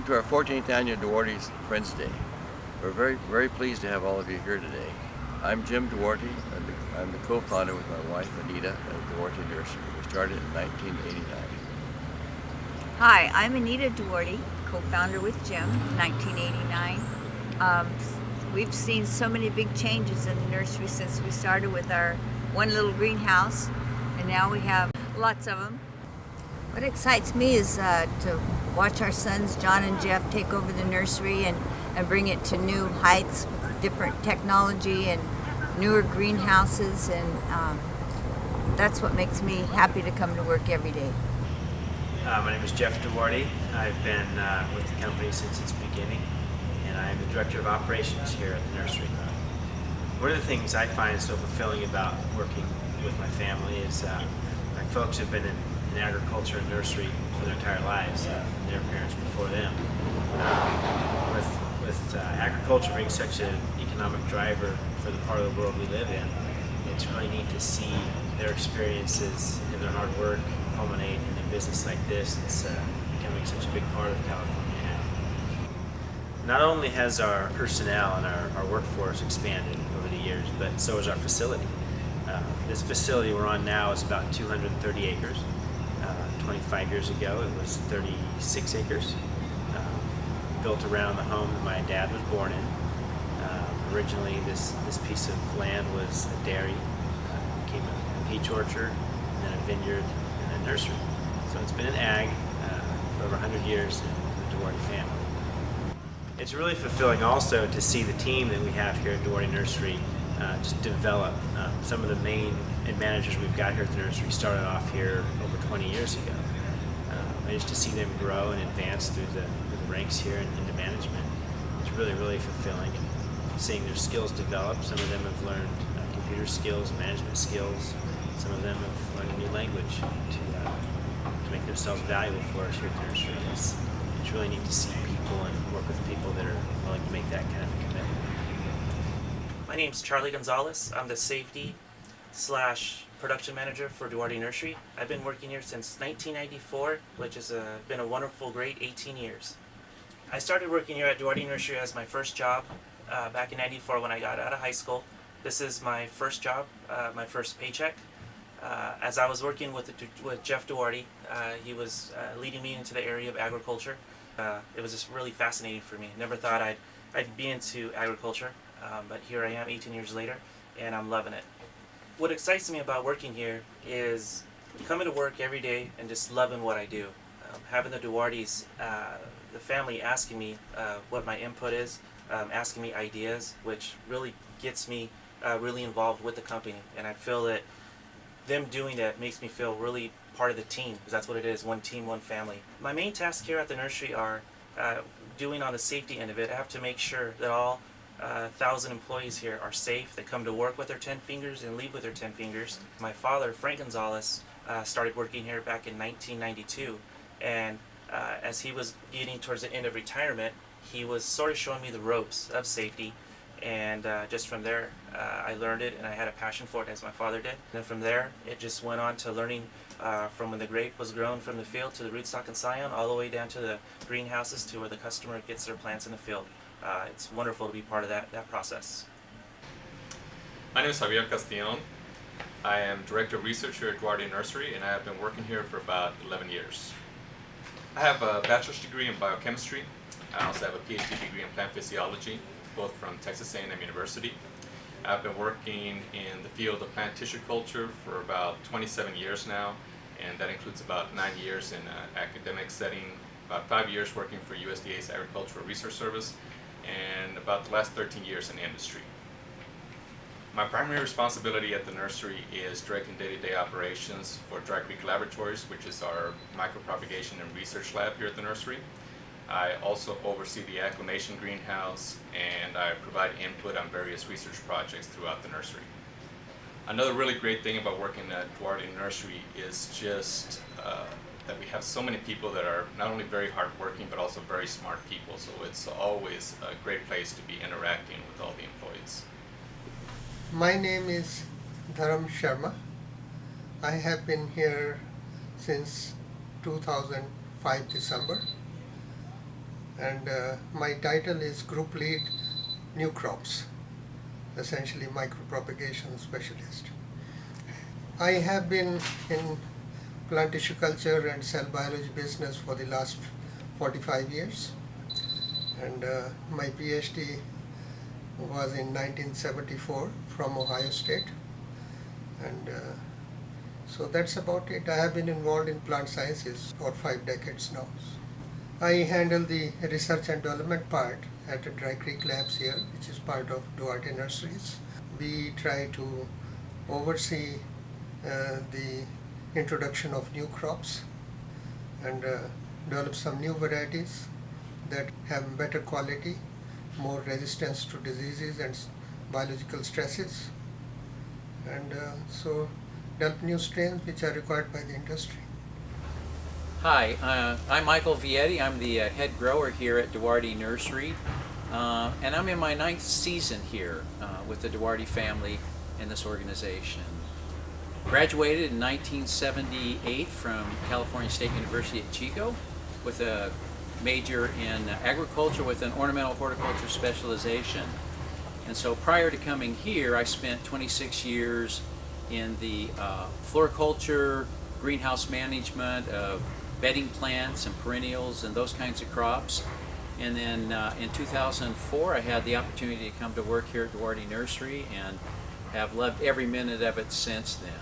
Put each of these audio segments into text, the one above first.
to our 14th annual Duarte's Friends Day. We're very pleased to have all of you here today. I'm Jim Duarte. I'm the co-founder with my wife Anita of Duarte Nursery. We started in 1989. Hi, I'm Anita Duarte, co-founder with Jim, 1989. We've seen so many big changes in the nursery since we started with our one little greenhouse, and now we have lots of them. What excites me is to watch our sons, John and Jeff, take over the nursery and bring it to new heights with different technology and newer greenhouses, and that's what makes me happy to come to work every day. My name is Jeff Duarte. I've been with the company since its beginning, and I'm the Director of Operations here at the nursery. One of the things I find so fulfilling about working with my family is my folks have been in agriculture and nursery for their entire lives, their parents before them. With agriculture being such an economic driver for the part of the world we live in, it's really neat to see their experiences and their hard work culminate in a business like this. It's becoming such a big part of California now. Not only has our personnel and our workforce expanded over the years, but so has our facility. This facility we're on now is about 230 acres. 25 years ago it was 36 acres. Built around the home that my dad was born in. Originally this piece of land was a dairy, became a peach orchard, and then a vineyard, and a nursery. So it's been an ag for over 100 years in the Duarte family. It's really fulfilling also to see the team that we have here at Duarte Nursery just develop. Some of the main managers we've got here at the nursery started off here over 20 years ago. And just to see them grow and advance through the ranks here and into management, it's really fulfilling. And seeing their skills develop. Some of them have learned computer skills, management skills. Some of them have learned a new language to make themselves valuable for us here at the nursery. It's really neat to see people and work with people that are willing to make that kind of a commitment. My name's Charlie Gonzalez. I'm the safety / production manager for Duarte Nursery. I've been working here since 1994, which has been a wonderful, great 18 years. I started working here at Duarte Nursery as my first job back in 94 when I got out of high school. This is my first job, my first paycheck. As I was working with Jeff Duarte, he was leading me into the area of agriculture. It was just really fascinating for me. Never thought I'd be into agriculture, but here I am 18 years later, and I'm loving it. What excites me about working here is coming to work every day and just loving what I do. Having the Duartes, the family asking me what my input is, asking me ideas, which really gets me really involved with the company. And I feel that them doing that makes me feel really part of the team, because that's what it is, one team, one family. My main tasks here at the nursery are doing on the safety end of it. I have to make sure that all 1,000 employees here are safe. They come to work with their 10 fingers and leave with their 10 fingers. My father, Frank Gonzalez, started working here back in 1992, and as he was getting towards the end of retirement, he was sort of showing me the ropes of safety, and just from there I learned it, and I had a passion for it as my father did. And then from there it just went on to learning from when the grape was grown from the field to the rootstock and scion, all the way down to the greenhouses to where the customer gets their plants in the field. It's wonderful to be part of that process. My name is Javier Castillon. I am Director of Research here at Duarte Nursery, and I have been working here for about 11 years. I have a bachelor's degree in biochemistry. I also have a PhD degree in plant physiology, both from Texas A&M University. I've been working in the field of plant tissue culture for about 27 years now, and that includes about 9 years in an academic setting, about 5 years working for USDA's Agricultural Research Service, and about the last 13 years in industry. My primary responsibility at the nursery is directing day-to-day operations for Dry Creek Laboratories, which is our micropropagation and research lab here at the nursery. I also oversee the acclimation greenhouse, and I provide input on various research projects throughout the nursery. Another really great thing about working at Duarte Nursery is just that we have so many people that are not only very hardworking but also very smart people, so it's always a great place to be interacting with all the employees. My name is Dharam Sharma. I have been here since 2005 December. and my title is Group Lead New Crops, essentially micropropagation specialist. I have been in plant tissue culture and cell biology business for the last 45 years, and my PhD was in 1974 from Ohio State, and so that's about it. I have been involved in plant sciences for 5 decades now. I handle the research and development part at the Dry Creek Labs here, which is part of Duarte Nurseries. We try to oversee the introduction of new crops and develop some new varieties that have better quality, more resistance to diseases and biological stresses, and so develop new strains which are required by the industry. Hi, I'm Michael Vietti. I'm the head grower here at Duarte Nursery, and I'm in my 9th season here with the Duarte family in this organization. Graduated in 1978 from California State University at Chico with a major in agriculture with an ornamental horticulture specialization. And so prior to coming here, I spent 26 years in the floriculture, greenhouse management of bedding plants and perennials and those kinds of crops. And then in 2004, I had the opportunity to come to work here at Duarte Nursery and have loved every minute of it since then.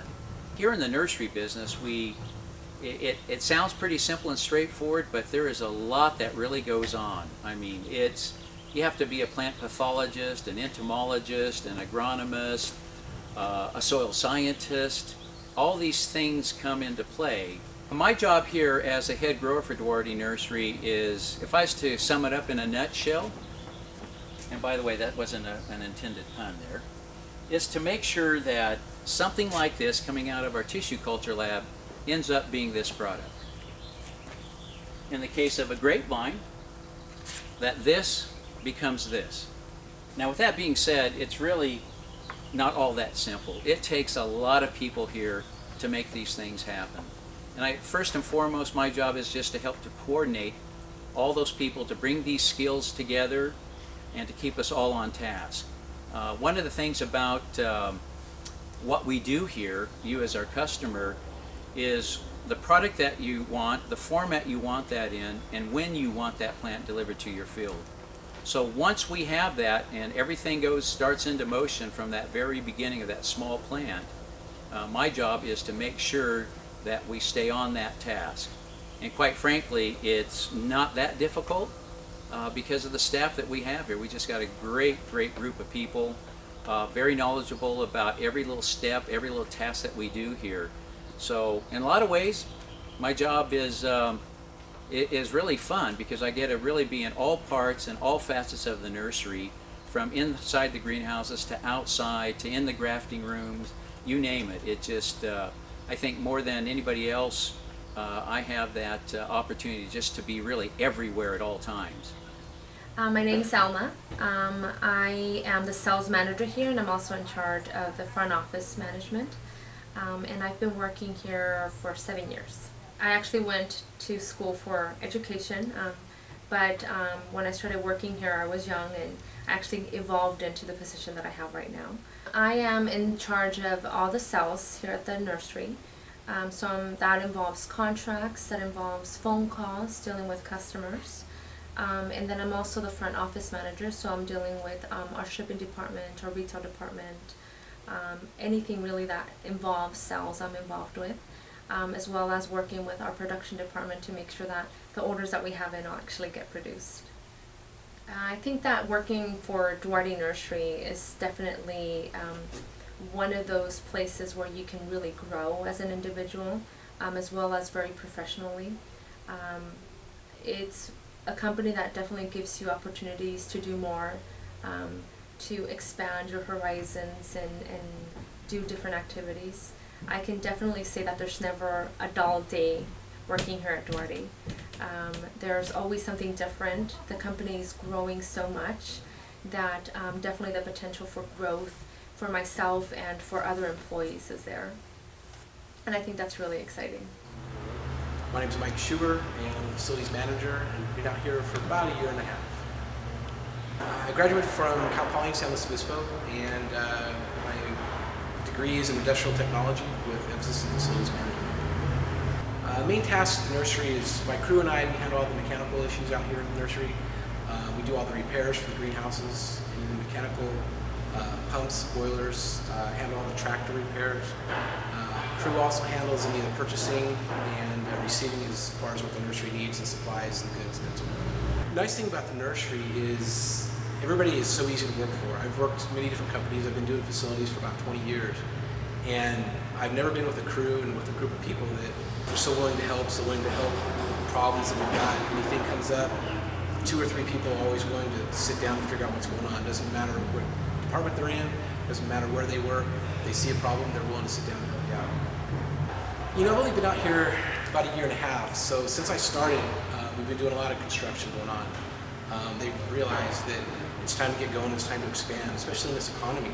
Here in the nursery business, it sounds pretty simple and straightforward, but there is a lot that really goes on. I mean, you have to be a plant pathologist, an entomologist, an agronomist, a soil scientist. All these things come into play. My job here as a head grower for Duarte Nursery is, if I was to sum it up in a nutshell, and by the way, that wasn't an intended pun there, is to make sure that something like this coming out of our tissue culture lab ends up being this product. In the case of a grapevine, that this becomes this. Now with that being said, it's really not all that simple. It takes a lot of people here to make these things happen. And first and foremost, my job is just to help to coordinate all those people to bring these skills together and to keep us all on task. One of the things about what we do here, you as our customer, is the product that you want, the format you want that in, and when you want that plant delivered to your field. So once we have that and everything starts into motion from that very beginning of that small plant, my job is to make sure that we stay on that task. And quite frankly, it's not that difficult because of the staff that we have here. We just got a great group of people, very knowledgeable about every little step, every little task that we do here. So in a lot of ways, my job is really fun because I get to really be in all parts and all facets of the nursery, from inside the greenhouses to outside to in the grafting rooms, you name it. It just, I think more than anybody else, I have that opportunity just to be really everywhere at all times. My name is Selma. I am the sales manager here, and I'm also in charge of the front office management. And I've been working here for 7 years. I actually went to school for education, but when I started working here, I was young and actually evolved into the position that I have right now. I am in charge of all the sales here at the nursery. That involves contracts, that involves phone calls, dealing with customers. And then I'm also the front office manager, so I'm dealing with our shipping department, our retail department, anything really that involves sales I'm involved with, as well as working with our production department to make sure that the orders that we have in actually get produced. I think that working for Duarte Nursery is definitely one of those places where you can really grow as an individual, as well as very professionally. It's a company that definitely gives you opportunities to do more, to expand your horizons and do different activities. I can definitely say that there's never a dull day working here at Duarte. There's always something different. The company is growing so much that definitely the potential for growth for myself and for other employees is there. And I think that's really exciting. My name is Mike Schubert, and I'm the facilities manager, and been out here for about a year and a half. I graduated from Cal Poly San Luis Obispo, and my degree is in industrial technology with emphasis in facilities management. Main task at the nursery is my crew and I, we handle all the mechanical issues out here in the nursery. We do all the repairs for the greenhouses, any of the mechanical pumps, boilers, handle all the tractor repairs. Crew also handles any of the purchasing and receiving as far as what the nursery needs and supplies and goods and that sort of thing. The nice thing about the nursery is everybody is so easy to work for. I've worked many different companies. I've been doing facilities for about 20 years. And I've never been with a crew and with a group of people that are so willing to help problems that we've got. Anything comes up, 2 or 3 people are always willing to sit down and figure out what's going on. It doesn't matter what department they're in, doesn't matter where they work. If they see a problem, they're willing to sit down and help you out. You know, I've only been out here about a year and a half, so since I started, we've been doing a lot of construction going on. They've realized that it's time to get going, it's time to expand, especially in this economy.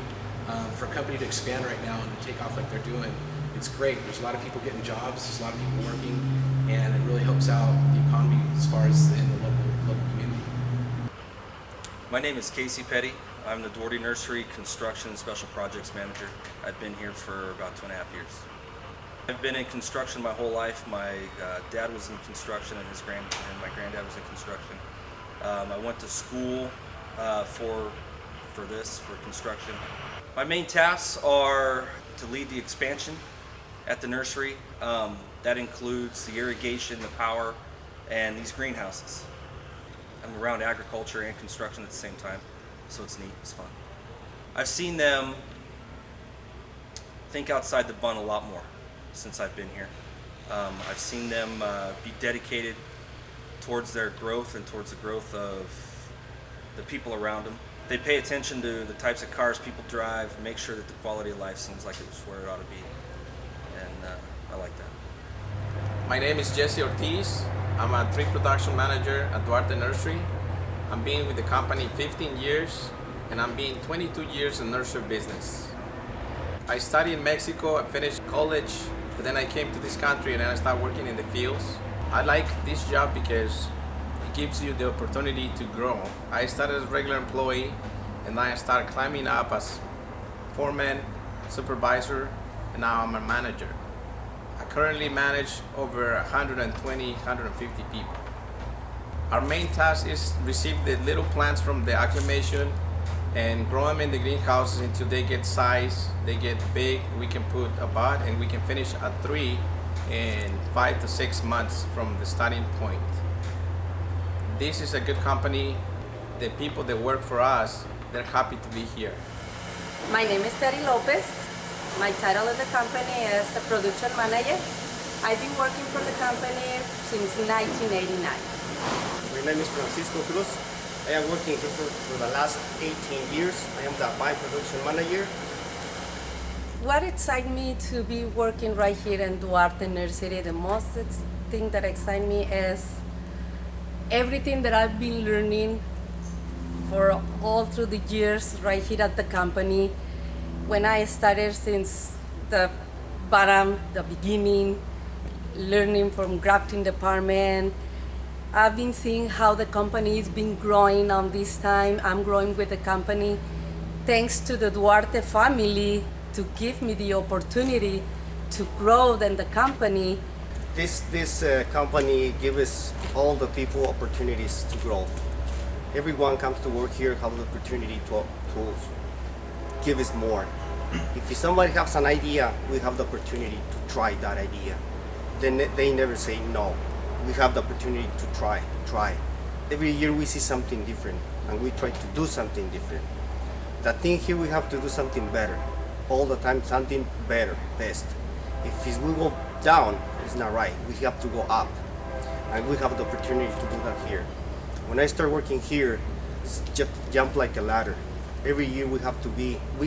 For a company to expand right now and to take off like they're doing, it's great. There's a lot of people getting jobs, there's a lot of people working, and it really helps out the economy as far as in the local community. My name is Casey Petty. I'm the Duarte Nursery Construction and Special Projects Manager. I've been here for about 2.5 years. I've been in construction my whole life. My dad was in construction and my granddad was in construction. I went to school for construction. My main tasks are to lead the expansion at the nursery. That includes the irrigation, the power, and these greenhouses. I'm around agriculture and construction at the same time, so it's neat, it's fun. I've seen them think outside the bun a lot more since I've been here. I've seen them be dedicated towards their growth and towards the growth of the people around them. They pay attention to the types of cars people drive, make sure that the quality of life seems like it's where it ought to be, and I like that. My name is Jesse Ortiz. I'm a tree production manager at Duarte Nursery. I'm been with the company 15 years, and I'm been 22 years in nursery business. I studied in Mexico, I finished college, but then I came to this country and then I started working in the fields. I like this job because it gives you the opportunity to grow. I started as a regular employee and then I started climbing up as foreman, supervisor, and now I'm a manager. I currently manage over 120, 150 people. Our main task is receive the little plants from the acclimation and grow them in the greenhouses until they get size, they get big. We can put a bud and we can finish a tree in 5 to 6 months from the starting point. This is a good company. The people that work for us, they're happy to be here. My name is Terry Lopez. My title in the company is the production manager. I've been working for the company since 1989. My name is Francisco Cruz. I am working here for the last 18 years. I am the by-production manager. What excites me to be working right here in Duarte Nursery, the most thing that excites me is everything that I've been learning for all through the years right here at the company. When I started since the bottom, the beginning, learning from grafting department, I've been seeing how the company has been growing on this time. I'm growing with the company thanks to the Duarte family to give me the opportunity to grow in the company. This company gives all the people opportunities to grow. Everyone comes to work here, have the opportunity to give us more. If somebody has an idea, we have the opportunity to try that idea. Then they never say no. We have the opportunity to try. Every year we see something different and we try to do something different. The thing here, we have to do something better. All the time, something better, best. If we go down, it's not right. We have to go up. And we have the opportunity to do that here. When I start working here, it's just jump like a ladder. Every year we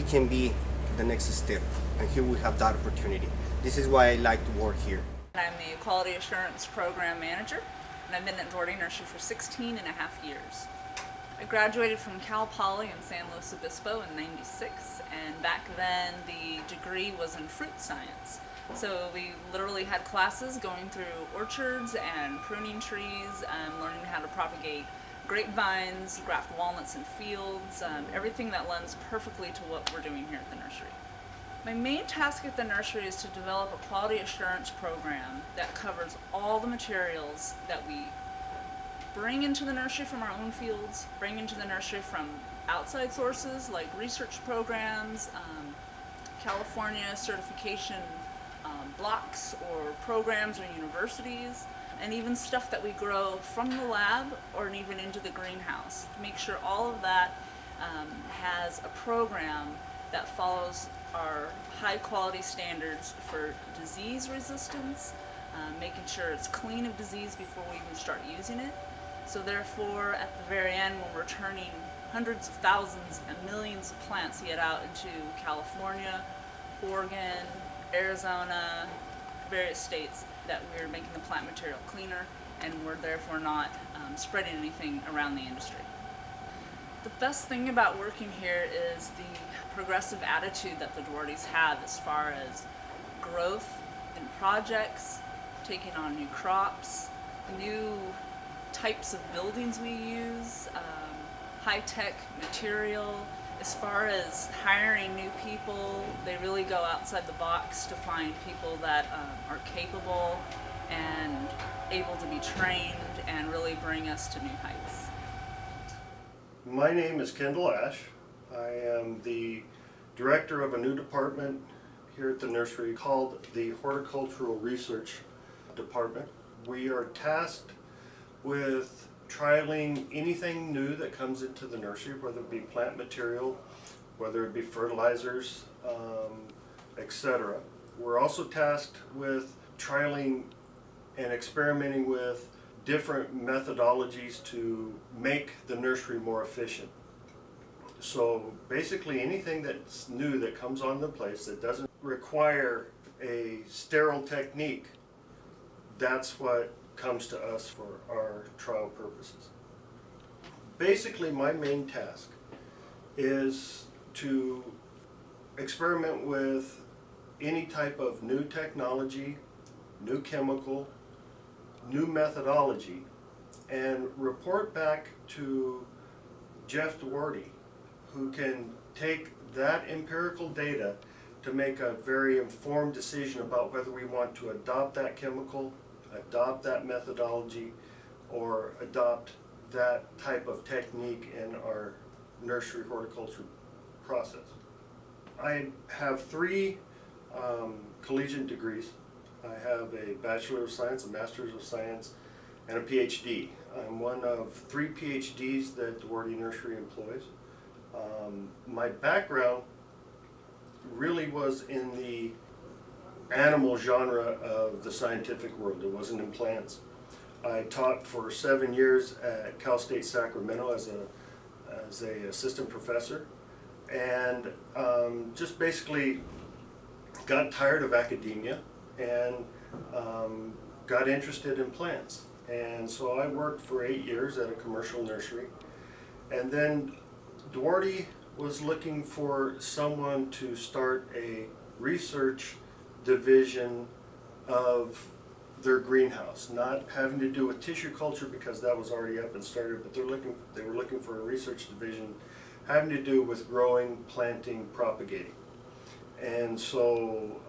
can be the next step. And here we have that opportunity. This is why I like to work here. I'm the Quality Assurance Program Manager, and I've been at Duarte Nursery for 16 and a half years. I graduated from Cal Poly in San Luis Obispo in '96, and back then the degree was in fruit science. So we literally had classes going through orchards and pruning trees and learning how to propagate grapevines, graft walnuts in fields, everything that lends perfectly to what we're doing here at the nursery. My main task at the nursery is to develop a quality assurance program that covers all the materials that we bring into the nursery from our own fields, bring into the nursery from outside sources like research programs, California certification blocks or programs or universities, and even stuff that we grow from the lab or even into the greenhouse. To make sure all of that has a program that follows our high quality standards for disease resistance, making sure it's clean of disease before we even start using it. So therefore, at the very end, when we're turning hundreds of thousands and millions of plants yet out into California, Oregon, Arizona, various states, that we're making the plant material cleaner and we're therefore not spreading anything around the industry. The best thing about working here is the progressive attitude that the Duartes have as far as growth in projects, taking on new crops, new types of buildings we use, high-tech material. As far as hiring new people, they really go outside the box to find people that are capable and able to be trained and really bring us to new heights. My name is Kendall Ash. I am the director of a new department here at the nursery called the Horticultural Research Department. We are tasked with trialing anything new that comes into the nursery, whether it be plant material, whether it be fertilizers, etc. We're also tasked with trialing and experimenting with different methodologies to make the nursery more efficient. So basically anything that's new that comes on the place that doesn't require a sterile technique, that's what comes to us for our trial purposes. Basically my main task is to experiment with any type of new technology, new chemical, new methodology, and report back to Jeff Duarte, who can take that empirical data to make a very informed decision about whether we want to adopt that chemical, adopt that methodology, or adopt that type of technique in our nursery horticulture process. I have three collegiate degrees. I have a Bachelor of Science, a Master's of Science, and a PhD. I'm one of 3 PhDs that Duarte Nursery employs. My background really was in the animal genre of the scientific world. It wasn't in plants. I taught for 7 years at Cal State Sacramento as a assistant professor, and just basically got tired of academia and got interested in plants. And so I worked for 8 years at a commercial nursery, and then Duarte was looking for someone to start a research division of their greenhouse, not having to do with tissue culture because that was already up and started, but they were looking for a research division having to do with growing, planting, propagating. And so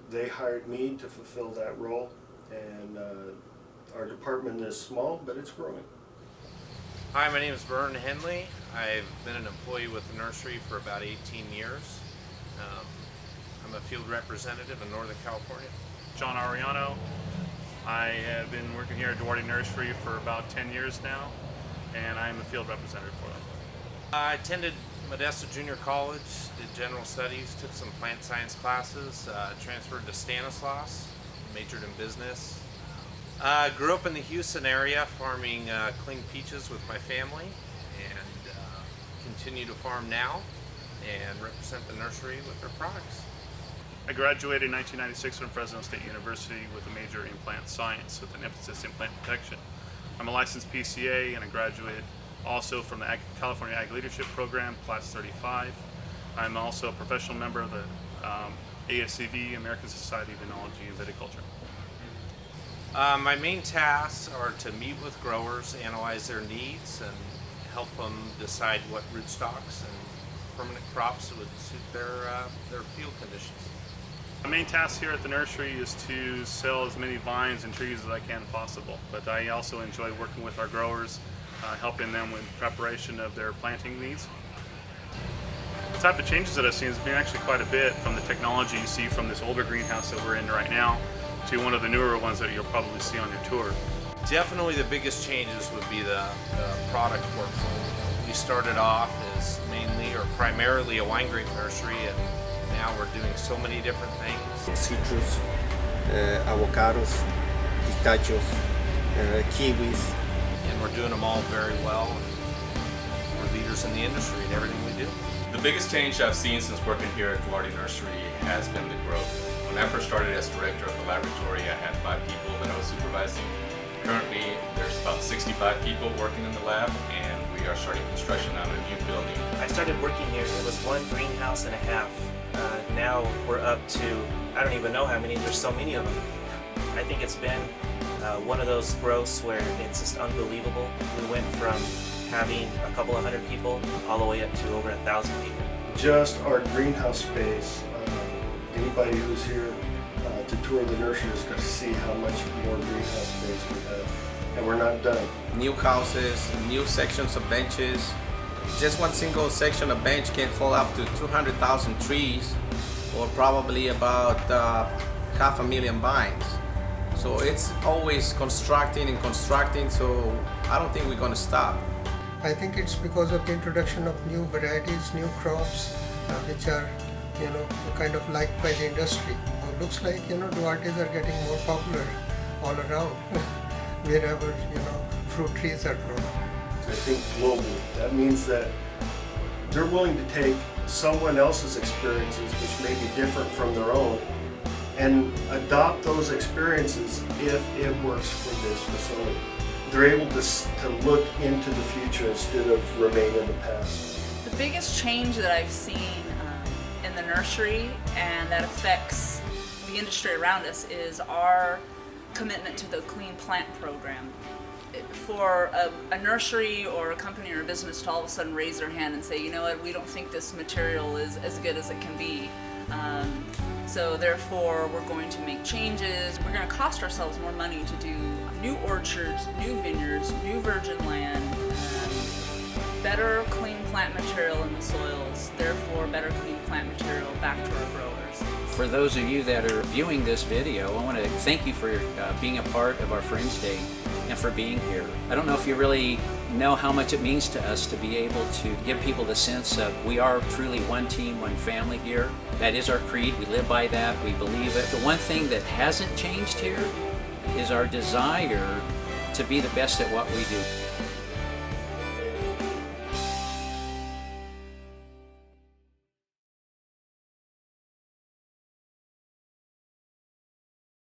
they hired me to fulfill that role, and our department is small, but it's growing. Hi, my name is Vern Henley. I've been an employee with the nursery for about 18 years. I'm a field representative in Northern California. John Ariano. I have been working here at Duarte Nursery for about 10 years now, and I'm a field representative for them. I attended Modesto Junior College, did general studies, took some plant science classes, transferred to Stanislaus, majored in business. Grew up in the Houston area farming cling peaches with my family, and continue to farm now and represent the nursery with their products. I graduated in 1996 from Fresno State University with a major in plant science with an emphasis in plant protection. I'm a licensed PCA and a graduate also from the California Ag Leadership Program, Class 35. I'm also a professional member of the ASCV, American Society of Enology and Viticulture. My main tasks are to meet with growers, analyze their needs, and help them decide what rootstocks and permanent crops would suit their field conditions. My main task here at the nursery is to sell as many vines and trees as I can possible, but I also enjoy working with our growers, helping them with preparation of their planting needs. The type of changes that I've seen has been actually quite a bit, from the technology you see from this older greenhouse that we're in right now to one of the newer ones that you'll probably see on your tour. Definitely the biggest changes would be the product portfolio. We started off as mainly or primarily a wine grape nursery, and now we're doing so many different things. Citrus, avocados, pistachios, kiwis. And we're doing them all very well. We're leaders in the industry in everything we do. The biggest change I've seen since working here at Duarte Nursery has been the growth. When I first started as director of the laboratory, I had 5 people that I was supervising. Currently, there's about 65 people working in the lab, and we are starting construction on a new building. I started working here, it was 1 greenhouse and a half. Now we're up to, I don't even know how many, there's so many of them. I think it's been one of those growths where it's just unbelievable. We went from having a couple of hundred people all the way up to over 1,000 people. Just our greenhouse space, anybody who's here to tour the nursery is going to see how much more greenhouse space we have, and we're not done. New houses, new sections of benches. Just one single section of bench can hold up to 200,000 trees, or probably about 500,000 vines. So it's always constructing and constructing, so I don't think we're going to stop. I think it's because of the introduction of new varieties, new crops, which are, kind of liked by the industry. It looks like, Duartes are getting more popular all around, wherever, fruit trees are grown. I think globally, that means that they're willing to take someone else's experiences, which may be different from their own, and adopt those experiences if it works for this facility. They're able to look into the future instead of remain in the past. The biggest change that I've seen in the nursery and that affects the industry around us is our commitment to the Clean Plant program. For a nursery or a company or a business to all of a sudden raise their hand and say, you know what, we don't think this material is as good as it can be. So therefore, we're going to make changes. We're going to cost ourselves more money to do new orchards, new vineyards, new virgin land, better clean plant material in the soils, therefore better clean plant material back to our growers. For those of you that are viewing this video, I want to thank you for being a part of our Friends Day and for being here. I don't know if you really know how much it means to us to be able to give people the sense of we are truly one team, one family here. That is our creed. We live by that. We believe it. The one thing that hasn't changed here is our desire to be the best at what we do.